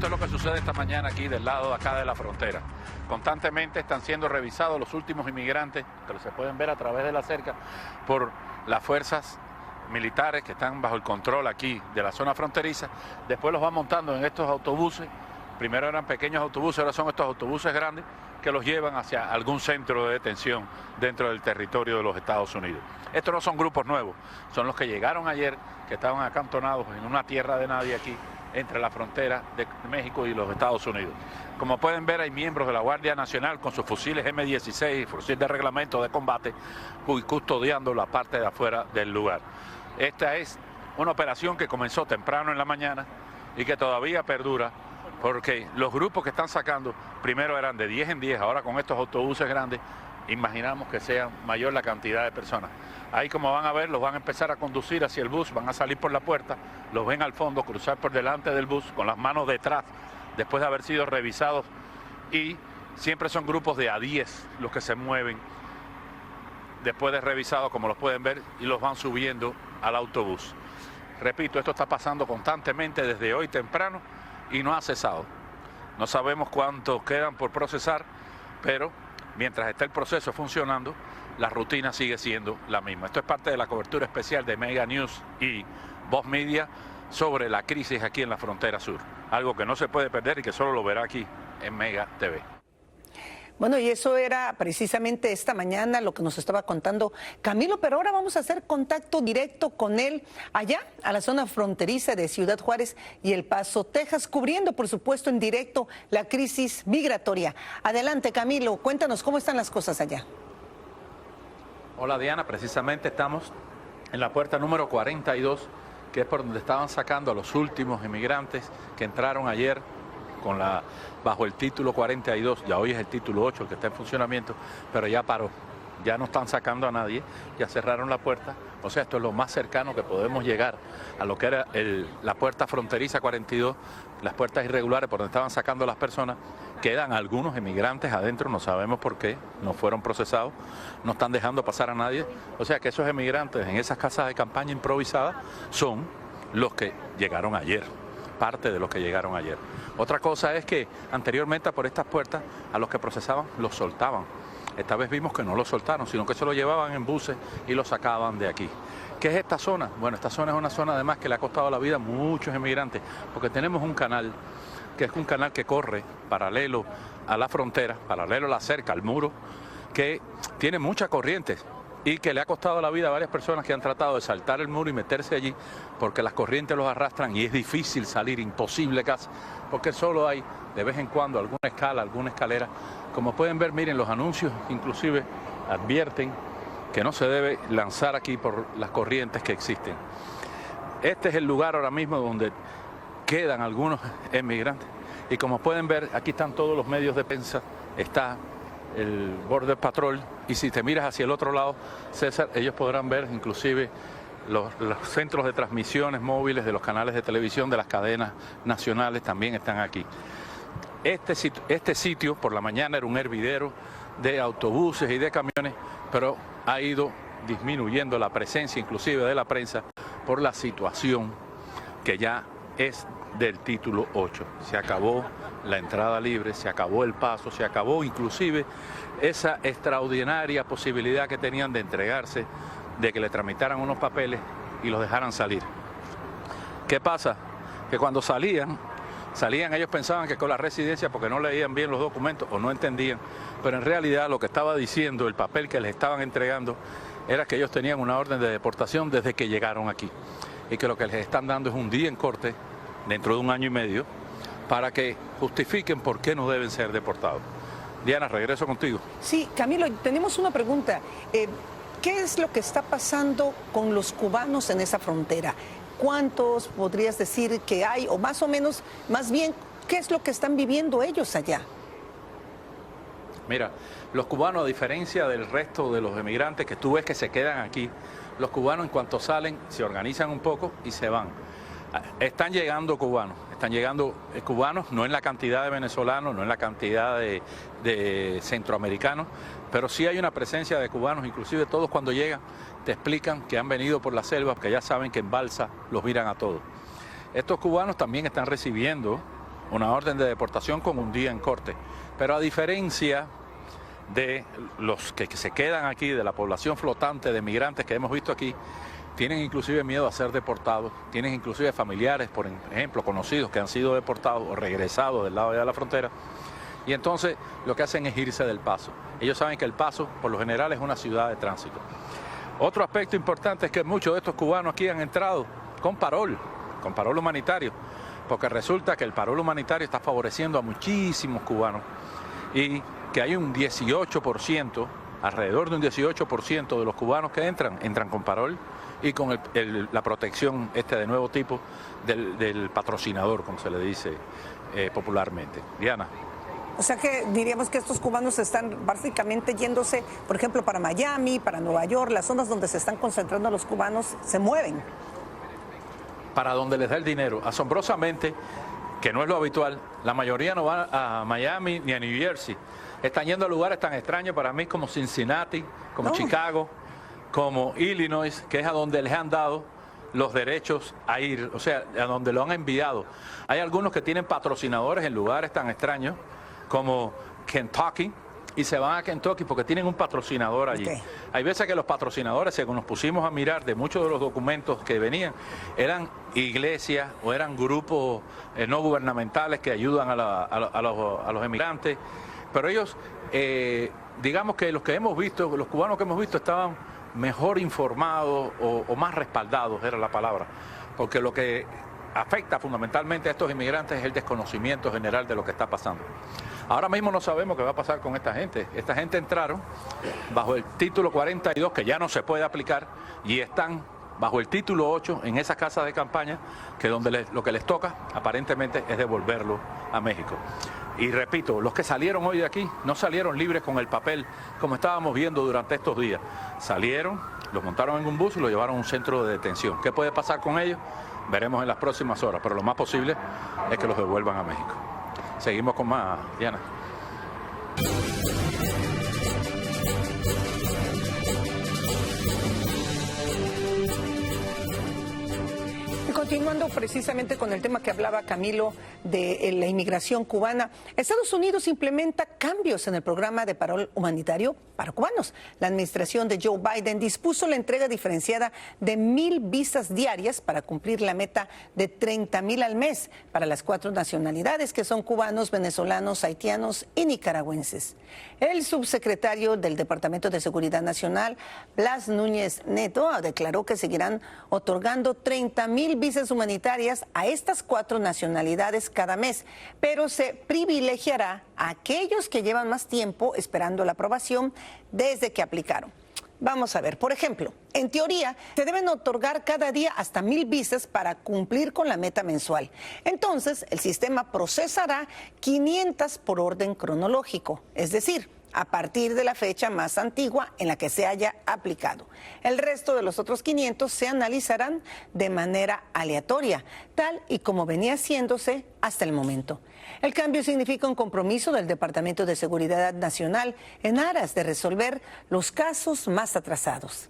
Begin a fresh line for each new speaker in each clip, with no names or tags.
Esto es lo que sucede esta mañana aquí del lado de acá de la frontera. Constantemente están siendo revisados los últimos inmigrantes, que se pueden ver a través de la cerca, por las fuerzas militares que están bajo el control aquí de la zona fronteriza. Después los van montando en estos autobuses. Primero eran pequeños autobuses, ahora son estos autobuses grandes que los llevan hacia algún centro de detención dentro del territorio de los Estados Unidos. Estos no son grupos nuevos, son los que llegaron ayer, que estaban acantonados en una tierra de nadie aquí, entre la frontera de México y los Estados Unidos. Como pueden ver, hay miembros de la Guardia Nacional con sus fusiles M16, fusil de reglamento de combate, custodiando la parte de afuera del lugar. Esta es una operación que comenzó temprano en la mañana y que todavía perdura, porque los grupos que están sacando, primero eran de 10 en 10, ahora con estos autobuses grandes, imaginamos que sea mayor la cantidad de personas. Ahí, como van a ver, los van a empezar a conducir hacia el bus, van a salir por la puerta, los ven al fondo, cruzar por delante del bus con las manos detrás, después de haber sido revisados, y siempre son grupos de a 10 los que se mueven después de revisados, como los pueden ver, y los van subiendo al autobús. Repito, esto está pasando constantemente desde hoy temprano y no ha cesado. No sabemos cuántos quedan por procesar, pero mientras está el proceso funcionando, la rutina sigue siendo la misma. Esto es parte de la cobertura especial de Mega News y Voz Media sobre la crisis aquí en la frontera sur. Algo que no se puede perder y que solo lo verá aquí en Mega TV.
Bueno, y eso era precisamente esta mañana lo que nos estaba contando Camilo, pero ahora vamos a hacer contacto directo con él allá, a la zona fronteriza de Ciudad Juárez y El Paso, Texas, cubriendo, por supuesto, en directo la crisis migratoria. Adelante, Camilo, cuéntanos cómo están las cosas allá.
Hola, Diana, precisamente estamos en la puerta número 42, que es por donde estaban sacando a los últimos inmigrantes que entraron ayer bajo el título 42, ya hoy es el título 8 el que está en funcionamiento, pero ya paró, ya no están sacando a nadie, ya cerraron la puerta. O sea, esto es lo más cercano que podemos llegar a lo que era la puerta fronteriza 42, las puertas irregulares por donde estaban sacando a las personas. Quedan algunos inmigrantes adentro, no sabemos por qué, no fueron procesados, no están dejando pasar a nadie. O sea que esos inmigrantes en esas casas de campaña improvisadas son los que llegaron ayer, parte de los que llegaron ayer. Otra cosa es que anteriormente por estas puertas a los que procesaban los soltaban. Esta vez vimos que no los soltaron, sino que se los llevaban en buses y los sacaban de aquí. ¿Qué es esta zona? Bueno, esta zona es una zona además que le ha costado la vida a muchos inmigrantes, porque tenemos un canal, que es un canal que corre paralelo a la frontera, paralelo a la cerca, al muro, que tiene mucha corriente y que le ha costado la vida a varias personas que han tratado de saltar el muro y meterse allí, porque las corrientes los arrastran y es difícil salir, imposible casi, porque solo hay de vez en cuando alguna escala, alguna escalera. Como pueden ver, miren, los anuncios inclusive advierten que no se debe lanzar aquí por las corrientes que existen. Este es el lugar ahora mismo donde quedan algunos inmigrantes y como pueden ver, aquí están todos los medios de prensa, está el Border Patrol, y si te miras hacia el otro lado, César, ellos podrán ver inclusive los centros de transmisiones móviles de los canales de televisión de las cadenas nacionales también están aquí. Este sitio por la mañana era un hervidero de autobuses y de camiones, pero ha ido disminuyendo la presencia inclusive de la prensa por la situación que ya es del título 8. Se acabó la entrada libre, se acabó el paso, se acabó inclusive esa extraordinaria posibilidad que tenían de entregarse, de que le tramitaran unos papeles y los dejaran salir. ¿Qué pasa? Que cuando salían ellos pensaban que con la residencia, porque no leían bien los documentos o no entendían, pero en realidad lo que estaba diciendo el papel que les estaban entregando era que ellos tenían una orden de deportación desde que llegaron aquí y que lo que les están dando es un día en corte dentro de 1 año y medio para que justifiquen por qué no deben ser deportados. Diana, regreso contigo.
Sí, Camilo, tenemos una pregunta. ¿Qué es lo que está pasando con los cubanos en esa frontera? ¿Cuántos podrías decir que hay? O más o menos, más bien, ¿qué es lo que están viviendo ellos allá?
Mira, los cubanos, a diferencia del resto de los emigrantes que tú ves que se quedan aquí, los cubanos en cuanto salen se organizan un poco y se van. Están llegando cubanos no en la cantidad de venezolanos, no en la cantidad de centroamericanos, pero sí hay una presencia de cubanos, inclusive todos cuando llegan te explican que han venido por la selva, porque ya saben que en balsa los miran a todos. Estos cubanos también están recibiendo una orden de deportación con un día en corte. Pero a diferencia de los que se quedan aquí, de la población flotante de migrantes que hemos visto aquí, tienen inclusive miedo a ser deportados, tienen inclusive familiares, por ejemplo, conocidos que han sido deportados o regresados del lado de la frontera, y entonces lo que hacen es irse del Paso. Ellos saben que El Paso, por lo general, es una ciudad de tránsito. Otro aspecto importante es que muchos de estos cubanos aquí han entrado con parol humanitario, porque resulta que el parol humanitario está favoreciendo a muchísimos cubanos y que hay un 18%, alrededor de un 18% de los cubanos que entran con parol y con la protección de nuevo tipo del patrocinador, como se le dice popularmente. Diana.
O sea que diríamos que estos cubanos están básicamente yéndose, por ejemplo, para Miami, para Nueva York, las zonas donde se están concentrando los cubanos se mueven.
Para donde les da el dinero. Asombrosamente, que no es lo habitual, la mayoría no va a Miami ni a New Jersey. Están yendo a lugares tan extraños para mí como Cincinnati, como Chicago, como Illinois, que es a donde les han dado los derechos a ir, o sea, a donde lo han enviado. Hay algunos que tienen patrocinadores en lugares tan extraños como Kentucky, y se van a Kentucky porque tienen un patrocinador allí. Okay. Hay veces que los patrocinadores, según nos pusimos a mirar de muchos de los documentos que venían, eran iglesias o eran grupos no gubernamentales que ayudan a los emigrantes, pero ellos, digamos que los que hemos visto, los cubanos que hemos visto estaban mejor informados o más respaldados, era la palabra, porque lo que afecta fundamentalmente a estos inmigrantes es el desconocimiento general de lo que está pasando. Ahora mismo no sabemos qué va a pasar con esta gente. Esta gente entraron bajo el título 42, que ya no se puede aplicar, y están bajo el título 8 en esas casas de campaña, que donde lo que les toca aparentemente es devolverlo a México. Y repito, los que salieron hoy de aquí no salieron libres con el papel como estábamos viendo durante estos días. Salieron, los montaron en un bus y los llevaron a un centro de detención. ¿Qué puede pasar con ellos? Veremos en las próximas horas, pero lo más posible es que los devuelvan a México. Seguimos con más, Diana.
Continuando precisamente con el tema que hablaba Camilo de la inmigración cubana, Estados Unidos implementa cambios en el programa de parol humanitario para cubanos. La administración de Joe Biden dispuso la entrega diferenciada de 1,000 visas diarias para cumplir la meta de 30,000 al mes para las 4 nacionalidades que son cubanos, venezolanos, haitianos y nicaragüenses. El subsecretario del Departamento de Seguridad Nacional, Blas Núñez Neto, declaró que seguirán otorgando 30,000 visas humanitarias a estas 4 nacionalidades cada mes, pero se privilegiará a aquellos que llevan más tiempo esperando la aprobación desde que aplicaron. Vamos a ver, por ejemplo, en teoría se deben otorgar cada día hasta 1,000 visas para cumplir con la meta mensual. Entonces, el sistema procesará 500 por orden cronológico, es decir, a partir de la fecha más antigua en la que se haya aplicado. El resto de los otros 500 se analizarán de manera aleatoria, tal y como venía haciéndose hasta el momento. El cambio significa un compromiso del Departamento de Seguridad Nacional en aras de resolver los casos más atrasados.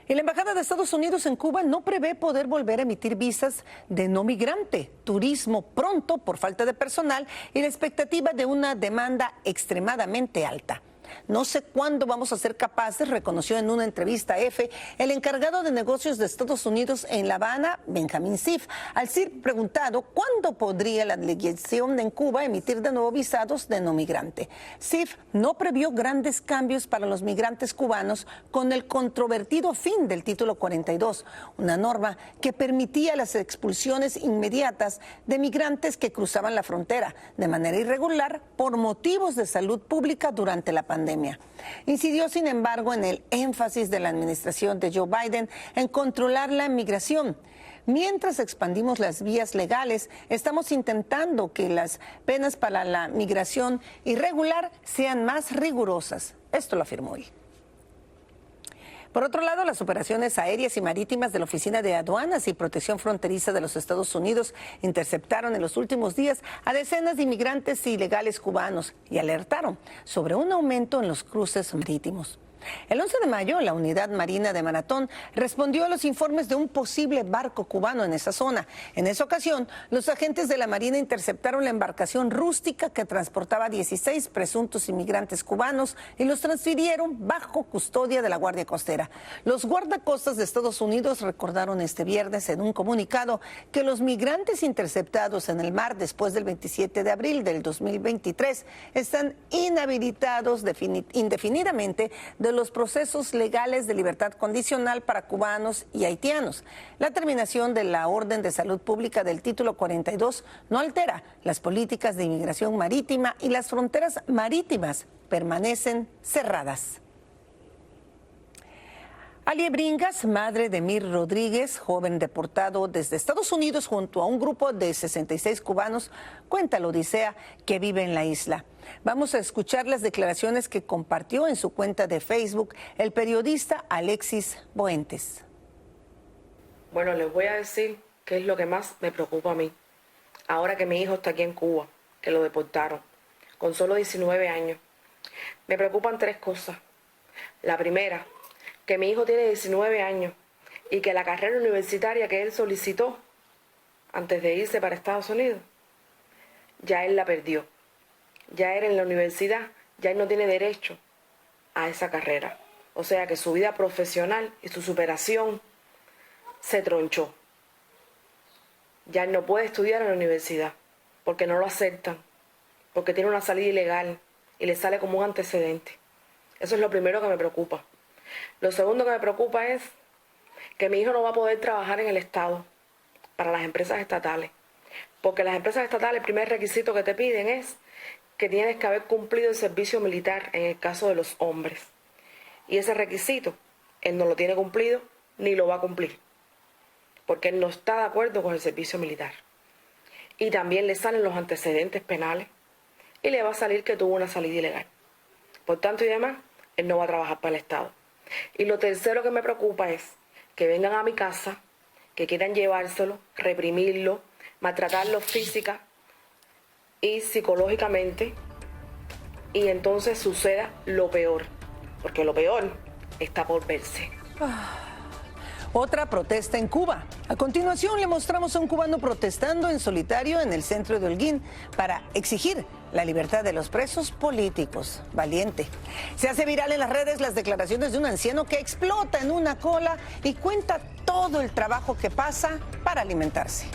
Y la Embajada de Estados Unidos en Cuba no prevé poder volver a emitir visas de no migrante, turismo pronto por falta de personal y la expectativa de una demanda extremadamente alta. No sé cuándo vamos a ser capaces, reconoció en una entrevista a EFE el encargado de negocios de Estados Unidos en La Habana, Benjamín Sif, al ser preguntado cuándo podría la delegación en Cuba emitir de nuevo visados de no migrante. Sif no previó grandes cambios para los migrantes cubanos con el controvertido fin del título 42, una norma que permitía las expulsiones inmediatas de migrantes que cruzaban la frontera de manera irregular por motivos de salud pública durante la pandemia. Incidió, sin embargo, en el énfasis de la administración de Joe Biden en controlar la migración. Mientras expandimos las vías legales, estamos intentando que las penas para la migración irregular sean más rigurosas. Esto lo afirmó él. Por otro lado, las operaciones aéreas y marítimas de la Oficina de Aduanas y Protección Fronteriza de los Estados Unidos interceptaron en los últimos días a decenas de inmigrantes ilegales cubanos y alertaron sobre un aumento en los cruces marítimos. El 11 de mayo, la unidad marina de Maratón respondió a los informes de un posible barco cubano en esa zona. En esa ocasión, los agentes de la Marina interceptaron la embarcación rústica que transportaba 16 presuntos inmigrantes cubanos y los transfirieron bajo custodia de la Guardia Costera. Los guardacostas de Estados Unidos recordaron este viernes en un comunicado que los migrantes interceptados en el mar después del 27 de abril del 2023 están inhabilitados indefinidamente de los procesos legales de libertad condicional para cubanos y haitianos. La terminación de la Orden de Salud Pública del Título 42 no altera las políticas de inmigración marítima y las fronteras marítimas permanecen cerradas. Alie Bringas, madre de Mir Rodríguez, joven deportado desde Estados Unidos junto a un grupo de 66 cubanos, cuenta la odisea que vive en la isla. Vamos a escuchar las declaraciones que compartió en su cuenta de Facebook el periodista Alexis Boentes.
Bueno, les voy a decir qué es lo que más me preocupa a mí. Ahora que mi hijo está aquí en Cuba, que lo deportaron, con solo 19 años. Me preocupan 3 cosas. La primera, que mi hijo tiene 19 años y que la carrera universitaria que él solicitó antes de irse para Estados Unidos, ya él la perdió. Ya él en la universidad, ya él no tiene derecho a esa carrera. O sea que su vida profesional y su superación se tronchó. Ya él no puede estudiar en la universidad porque no lo aceptan, porque tiene una salida ilegal y le sale como un antecedente. Eso es lo primero que me preocupa. Lo segundo que me preocupa es que mi hijo no va a poder trabajar en el Estado para las empresas estatales, porque las empresas estatales el primer requisito que te piden es que tienes que haber cumplido el servicio militar en el caso de los hombres. Y ese requisito él no lo tiene cumplido ni lo va a cumplir, porque él no está de acuerdo con el servicio militar. Y también le salen los antecedentes penales y le va a salir que tuvo una salida ilegal. Por tanto y demás, él no va a trabajar para el Estado. Y lo tercero que me preocupa es que vengan a mi casa, que quieran llevárselo, reprimirlo, maltratarlo física y psicológicamente, y entonces suceda lo peor, porque lo peor está por verse.
Otra protesta en Cuba. A continuación le mostramos a un cubano protestando en solitario en el centro de Holguín para exigir la libertad de los presos políticos. Valiente. Se hace viral en las redes las declaraciones de un anciano que explota en una cola y cuenta todo el trabajo que pasa para alimentarse.